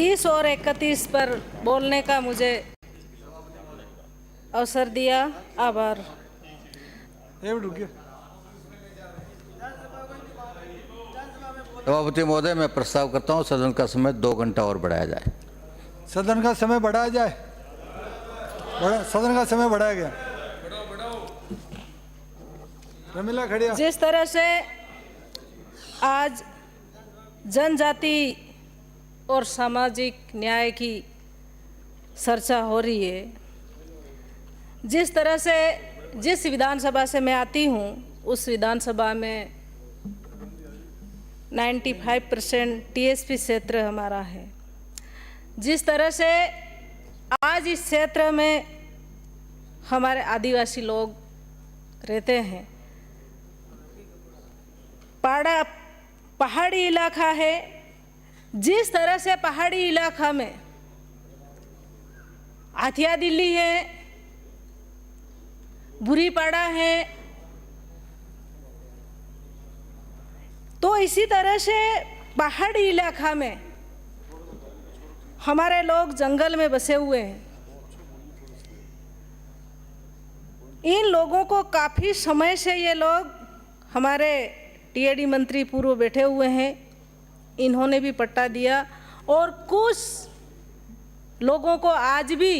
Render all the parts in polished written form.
30 और 31 पर बोलने का मुझे अवसर दिया। आभार। सभापति महोदय, मैं प्रस्ताव करता हूं सदन का समय 2 घंटा और बढ़ाया जाए। सदन का समय बढ़ाया जाए। सदन का समय बढ़ाया गया। रमीला खड़िया। जिस तरह से आज जनजाति और सामाजिक न्याय की चर्चा हो रही है, जिस तरह से जिस विधानसभा से मैं आती हूँ उस विधानसभा में 95% टीएसपी क्षेत्र हमारा है, जिस तरह से आज इस क्षेत्र में हमारे आदिवासी लोग रहते हैं, पहाड़ी इलाका है, जिस तरह से पहाड़ी इलाका में आथिया दिल्ली है, बुरीपाड़ा है, तो इसी तरह से पहाड़ी इलाका में हमारे लोग जंगल में बसे हुए हैं। इन लोगों को काफ़ी समय से ये लोग हमारे टीएडी मंत्री पूर्व बैठे हुए हैं, इन्होंने भी पट्टा दिया और कुछ लोगों को आज भी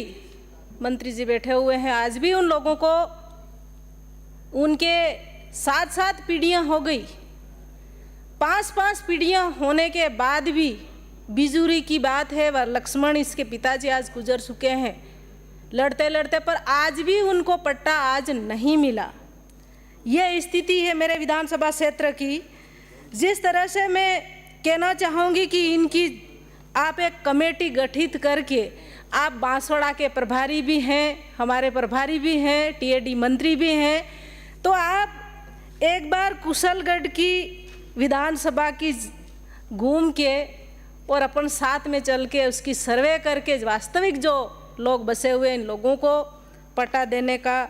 मंत्री जी बैठे हुए हैं, आज भी उन लोगों को उनके 7-7 पीढ़ियाँ हो गई, 5-5 पीढ़ियाँ होने के बाद भी बिजुरी की बात है। वह लक्ष्मण इसके पिताजी आज गुजर चुके हैं लड़ते लड़ते, पर आज भी उनको पट्टा आज नहीं मिला। यह स्थिति है मेरे विधानसभा क्षेत्र की। जिस तरह से मैं कहना चाहूँगी कि इनकी आप एक कमेटी गठित करके, आप बांसवाड़ा के प्रभारी भी हैं, हमारे प्रभारी भी हैं, टीएडी मंत्री भी हैं, तो आप एक बार कुशलगढ़ की विधानसभा की घूम के और अपन साथ में चल के उसकी सर्वे करके वास्तविक जो लोग बसे हुए इन लोगों को पट्टा देने का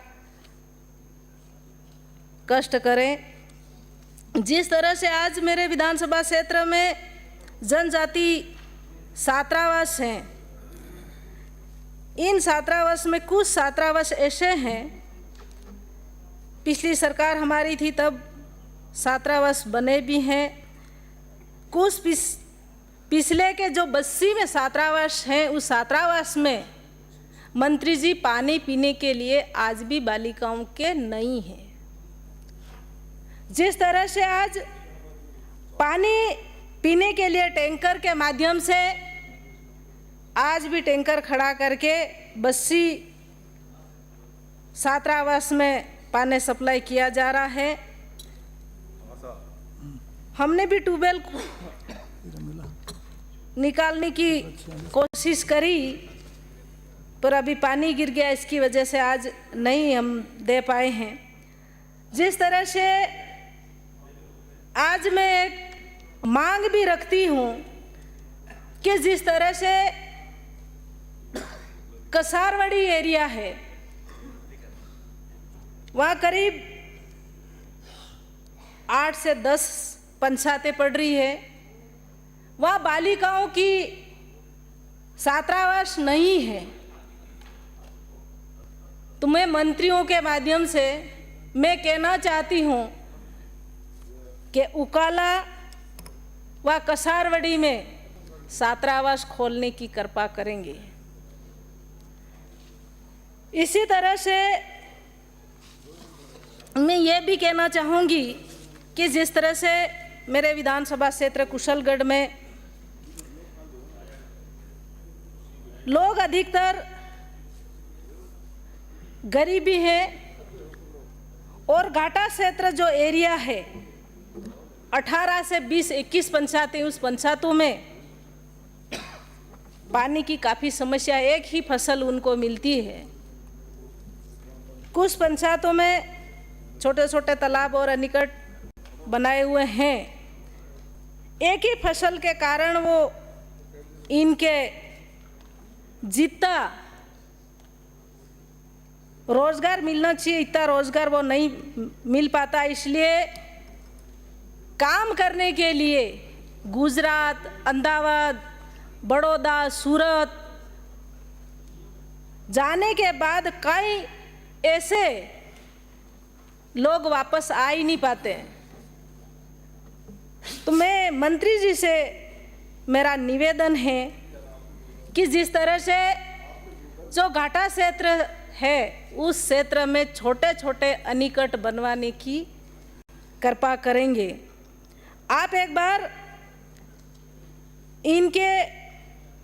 कष्ट करें। जिस तरह से आज मेरे विधानसभा क्षेत्र में जनजाति छात्रावास हैं, इन छात्रावास में कुछ छात्रावास ऐसे हैं, पिछली सरकार हमारी थी तब छात्रावास बने भी हैं, कुछ पिछले के जो 82 में छात्रावास हैं, उस छात्रावास में मंत्री जी पानी पीने के लिए आज भी बालिकाओं के नहीं हैं। जिस तरह से आज पानी पीने के लिए टैंकर के माध्यम से आज भी टैंकर खड़ा करके 82 छात्रावास में पानी सप्लाई किया जा रहा है। हमने भी ट्यूबवेल निकालने की कोशिश करी, पर अभी पानी गिर गया, इसकी वजह से आज नहीं हम दे पाए हैं। जिस तरह से आज मैं एक मांग भी रखती हूँ कि जिस तरह से कसारवाड़ी एरिया है, वहाँ करीब 8 से 10 पंचायतें पड़ रही है, वहाँ बालिकाओं की छात्रावास नहीं है। तो मैं मंत्रियों के माध्यम से मैं कहना चाहती हूँ कि उकाला व कसारवाड़ी में छात्रावास खोलने की कृपा करेंगे। इसी तरह से मैं ये भी कहना चाहूँगी कि जिस तरह से मेरे विधानसभा क्षेत्र कुशलगढ़ में लोग अधिकतर गरीबी है और घाटा क्षेत्र जो एरिया है 18 से 20-21 पंचायतें, उस पंचायतों में पानी की काफ़ी समस्या, एक ही फसल उनको मिलती है। कुछ पंचायतों में छोटे छोटे तालाब और अनिकट बनाए हुए हैं, एक ही फसल के कारण वो इनके जितना रोजगार मिलना चाहिए इतना रोजगार वो नहीं मिल पाता, इसलिए काम करने के लिए गुजरात, अहमदाबाद बड़ौदा, सूरत जाने के बाद कई ऐसे लोग वापस आ ही नहीं पाते हैं। तो मैं मंत्री जी से मेरा निवेदन है कि जिस तरह से जो घाटा क्षेत्र है उस क्षेत्र में छोटे छोटे अनिकट बनवाने की कृपा करेंगे। आप एक बार इनके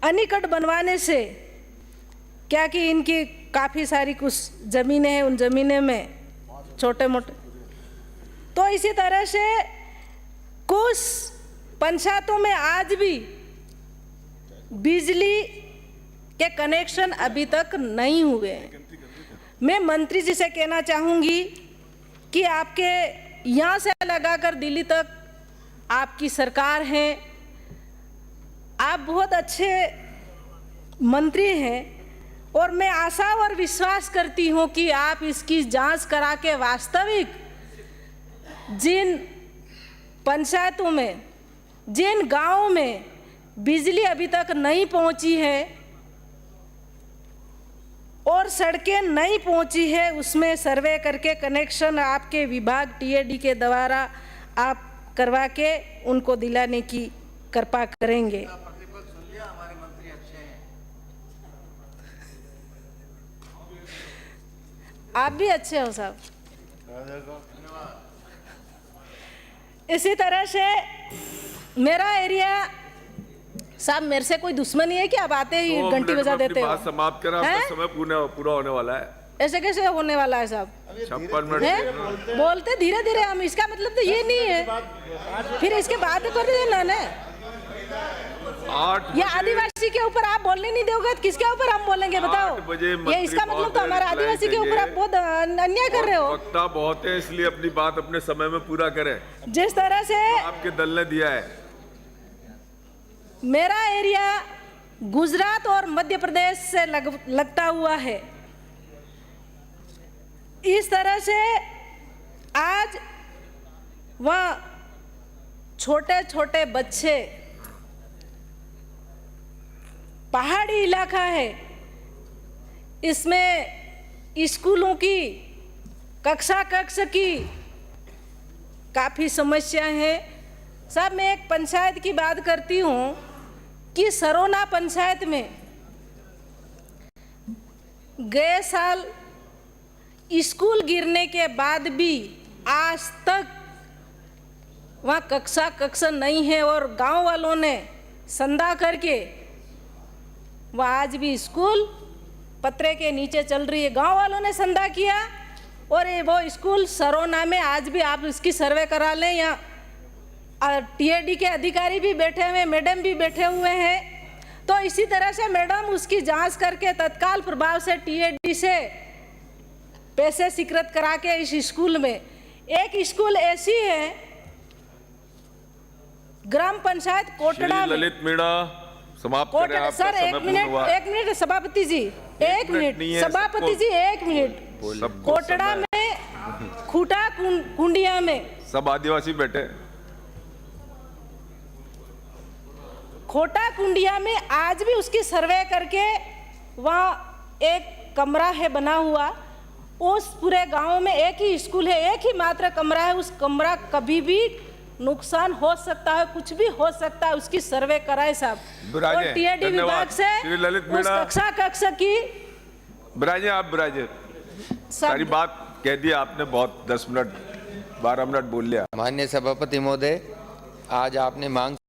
अनिकट बनवाने से क्या कि इनकी काफ़ी सारी कुछ ज़मीनें हैं, उन ज़मीनें में छोटे मोटे तो इसी तरह से कुछ पंचायतों में आज भी बिजली के कनेक्शन अभी तक नहीं हुए हैं। मैं मंत्री जी से कहना चाहूँगी कि आपके यहाँ से लगाकर दिल्ली तक आपकी सरकार है, आप बहुत अच्छे मंत्री हैं और मैं आशा और विश्वास करती हूँ कि आप इसकी जांच करा के वास्तविक जिन पंचायतों में, जिन गांवों में बिजली अभी तक नहीं पहुँची है और सड़कें नहीं पहुँची है, उसमें सर्वे करके कनेक्शन आपके विभाग टीएडी के द्वारा आप करवा के उनको दिलाने की कृपा करेंगे। आप भी अच्छे हो साहब। इसी तरह से मेरा एरिया साहब, मेरे से कोई दुश्मनी है कि आप आते ही घंटी बजा देते हो? बात समाप्त करा, आपका समय पूरा होने वाला है। ऐसे कैसे होने वाला है साहब? 56 मिनट बोलते धीरे धीरे हम, इसका मतलब तो ये नहीं है फिर इसके बाद कर देना ना। 8 ये आदिवासी के ऊपर आप बोलने नहीं दोगे तो किसके ऊपर हम बोलेंगे बताओ? 8 बजे ये इसका मतलब तो हमारे आदिवासी के ऊपर आप बहुत अन्याय कर रहे हो। वक्ता बहुत है, इसलिए अपनी बात अपने समय में पूरा करें। जिस तरह से आपके दल ने दिया है। मेरा एरिया गुजरात और मध्य प्रदेश से लगता हुआ है, इस तरह से आज वहाँ छोटे छोटे बच्चे, पहाड़ी इलाका है, इसमें स्कूलों की कक्षा की काफ़ी समस्याएं हैं। साहब मैं एक पंचायत की बात करती हूँ कि सरोना पंचायत में गए साल स्कूल गिरने के बाद भी आज तक वहाँ कक्षा नहीं है और गांव वालों ने संदा करके वह आज भी स्कूल पत्रे के नीचे चल रही है। गांव वालों ने संदा किया और ये वो स्कूल सरोना में आज भी आप इसकी सर्वे करा लें, या टीएडी के अधिकारी भी बैठे हुए, मैडम भी बैठे हुए हैं। तो इसी तरह से मैडम उसकी जांच करके तत्काल प्रभाव से टीएडी से पैसे स्वीकृत करा के इस स्कूल में, एक स्कूल ऐसी है ग्राम पंचायत कोटड़ा में। ललित मीणा समाप्त करें, आपका सर समय एक मिनट सभापति जी, एक मिनट सभापति जी, एक मिनट। कोटड़ा में खूटा कुंडिया में सब आदिवासी बैठे। खोटा कुंडिया में आज भी उसकी सर्वे करके वहाँ एक कमरा है बना हुआ, उस पूरे गांव में एक ही स्कूल है, एक ही मात्र कमरा है, उस कमरा कभी भी नुकसान हो सकता है, कुछ भी हो सकता है, उसकी सर्वे कराए साहब। और टीएडी विभाग से उस कक्षा की बिराजे, आप बिराजे, सारी बात कह दी आपने, बहुत 10 मिनट 12 मिनट बोल लिया। माननीय सभापति महोदय, आज आपने मांग